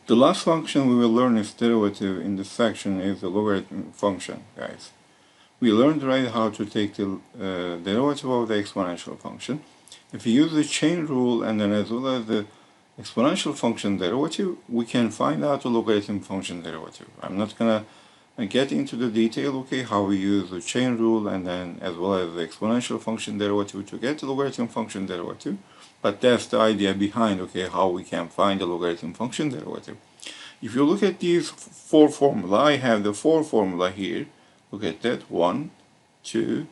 The last function we will learn its derivative in this section is the logarithmic function, guys. We learned right how to take the derivative of the exponential function. If we use the chain rule and then as well as the exponential function derivative, we can find out the logarithm function derivative. I'm not gonna get into the detail, okay, how we use the chain rule and then as well as the exponential function derivative to get the logarithm function derivative. But that's the idea behind, okay, how we can find the logarithm function derivative. If you look at these four formula, I have the four formula here. Look at that, 1, 2,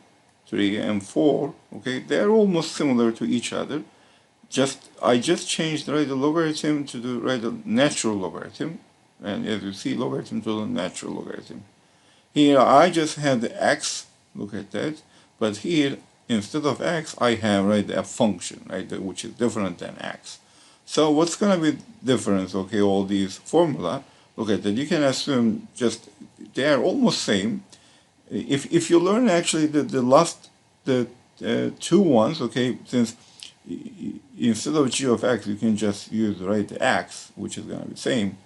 3, and 4. Okay, they're almost similar to each other. I just changed the logarithm to the natural logarithm, and as you see, logarithm to the natural logarithm. Here I just had the x. Look at that, but here instead of x, I have a function, which is different than x. So what's going to be difference? Okay, all these formula. Look at that. You can assume just they are almost same. If you learn actually the last two ones, okay, since instead of g of x, you can just use x, which is going to be same.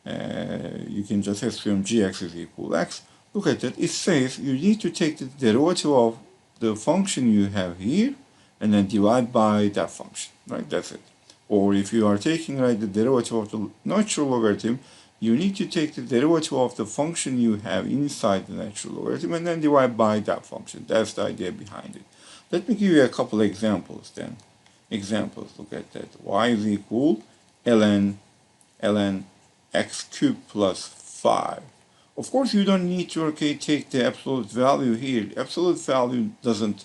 You can just assume gx is equal x. Look at that. It says you need to take the derivative of the function you have here and then divide by that function, right? That's it. Or if you are taking the derivative of the natural logarithm, you need to take the derivative of the function you have inside the natural logarithm and then divide by that function. That's the idea behind it. Let me give you a couple of examples then. Examples, look at that. Y is equal ln x cubed plus 5. Of course, you don't need to take the absolute value here. Absolute value doesn't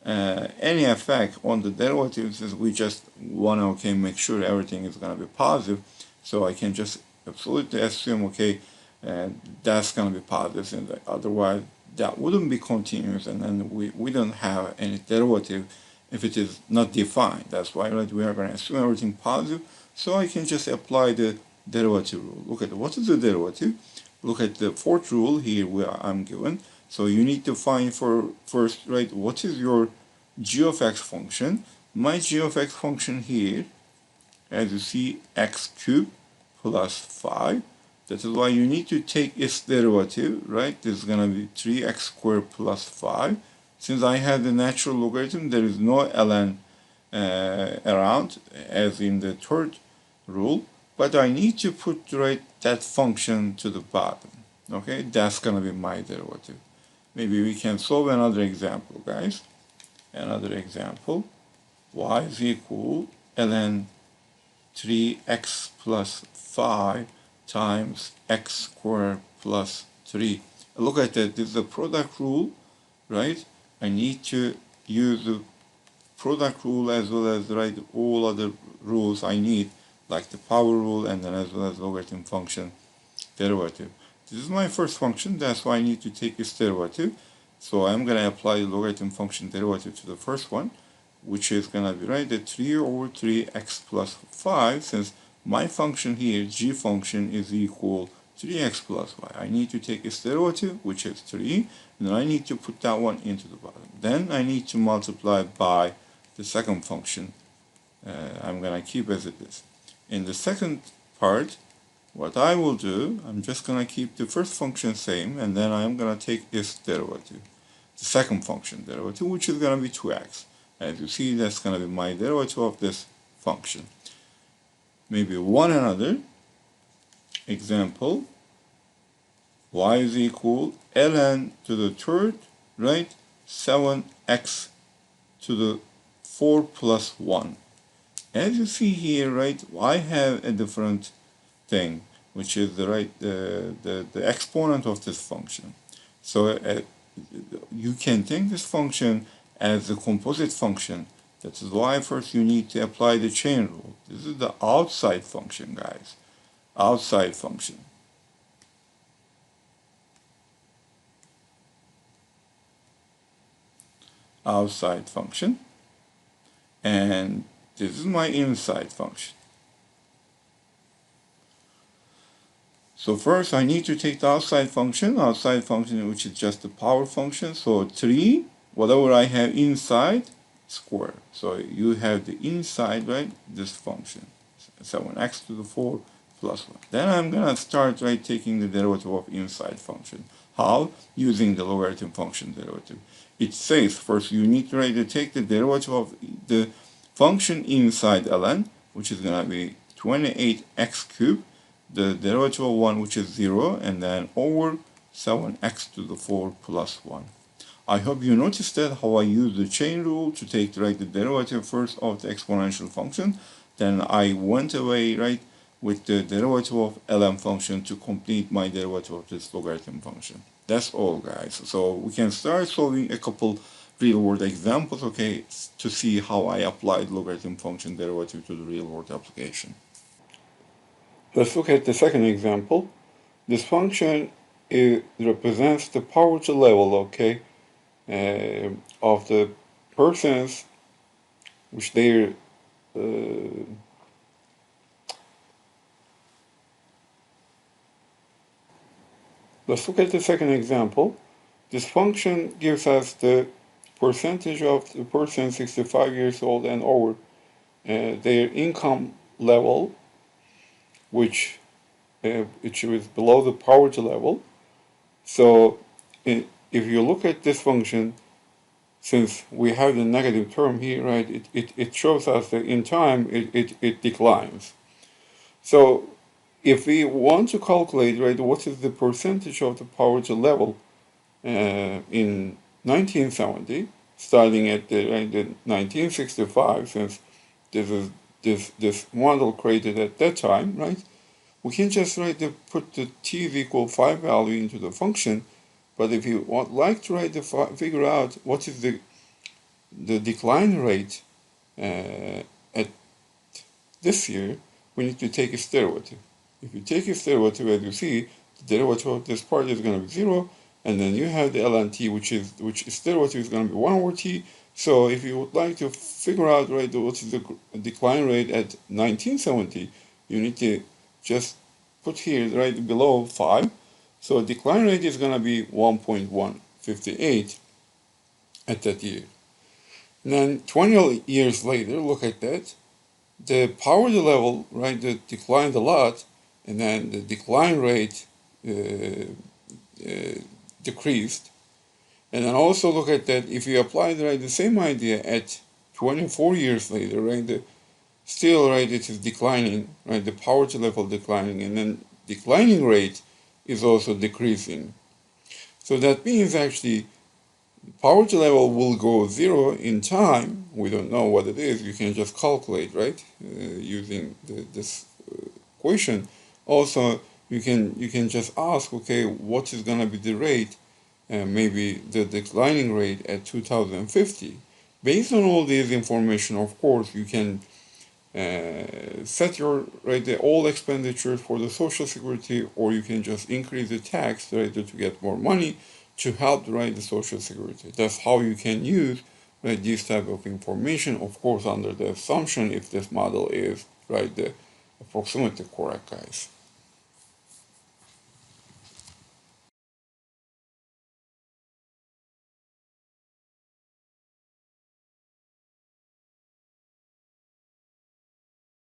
any effect on the derivatives, since we just want to make sure everything is going to be positive. So I can just absolutely assume that's going to be positive, and otherwise that wouldn't be continuous, and then we don't have any derivative if it is not defined. That's why we are going to assume everything positive. So I can just apply the derivative rule. Look at what is the derivative. Look at the fourth rule here where I'm given. So you need to find first, what is your g of x function. My g of x function here, as you see, x cubed plus 5. That is why you need to take its derivative, right? This is going to be 3x squared plus 5. Since I have the natural logarithm, there is no ln around, as in the third rule. But I need to put that function to the bottom. Okay, that's going to be my derivative. Maybe we can solve another example, guys. Another example. Y is equal ln 3x plus 5 times x squared plus 3. Look at that. This is the product rule, right? I need to use the product rule as well as all other rules I need, like the power rule and then as well as logarithm function derivative. This is my first function, that's why I need to take its derivative. So I'm going to apply the logarithm function derivative to the first one, which is going to be the 3 over 3x plus 5, since my function here, g function, is equal 3x plus y. I need to take its derivative, which is 3, and then I need to put that one into the bottom. Then I need to multiply by the second function. I'm going to keep as it is. In the second part, what I will do, I'm just going to keep the first function same, and then I'm going to take its derivative, the second function derivative, which is going to be 2x. As you see, that's going to be my derivative of this function. Maybe one another example. Y is equal ln to the third, 7x to the 4 plus 1. As you see here, I have a different thing, which is the exponent of this function. So you can take this function as a composite function. That is why first you need to apply the chain rule. This is the outside function, guys. Outside function. Outside function. And this is my inside function. So first I need to take the outside function which is just the power function. So 3, whatever I have inside, square. So you have the inside, this function, 7x to the 4 plus 1. Then I'm gonna start right taking the derivative of inside function. How? Using the logarithm function derivative. It says first you need to take the derivative of the function inside ln, which is gonna be 28x cubed, the derivative of 1, which is 0, and then over 7x to the 4 plus 1. I hope you noticed that how I use the chain rule to take the derivative first of the exponential function. Then I went away with the derivative of ln function to complete my derivative of this logarithm function. That's all, guys. So we can start solving a couple real-world examples, okay, to see how I applied logarithm function derivative to the real-world application. Let's look at the second example. This function represents the power to level, okay, of the persons which they're let's look at the second example. This function gives us the percentage of the person 65 years old and over, their income level, which is below the poverty level. So if you look at this function, since we have the negative term here, right, it shows us that in time it declines. So if we want to calculate, right, what is the percentage of the poverty level in 1970, starting at the 1965, since this is this model created at that time, right? We can just put the t is equal 5 value into the function, but if you like to figure out what is the decline rate at this year, we need to take its derivative. If you take its derivative, as you see, the derivative of this part is going to be 0, and then you have the ln t, which its derivative is going to be 1 over t. So if you would like to figure out what is the decline rate at 1970, you need to just put here right below 5. So decline rate is going to be 1.158 at that year. And then 20 years later, look at that. The poverty level, that declined a lot, and then the decline rate decreased. And then also look at that, if you apply the same idea at 24 years later, still it is declining, the poverty level declining, and then declining rate is also decreasing. So that means actually poverty level will go 0 in time. We don't know what it is. You can just calculate, using this equation. Also, you can just ask, okay, what is going to be the rate, maybe the declining rate at 2050. Based on all this information, of course, you can set your all expenditures for the Social Security, or you can just increase the tax to get more money to help the Social Security. That's how you can use this type of information, of course, under the assumption if this model is the approximately correct, guys.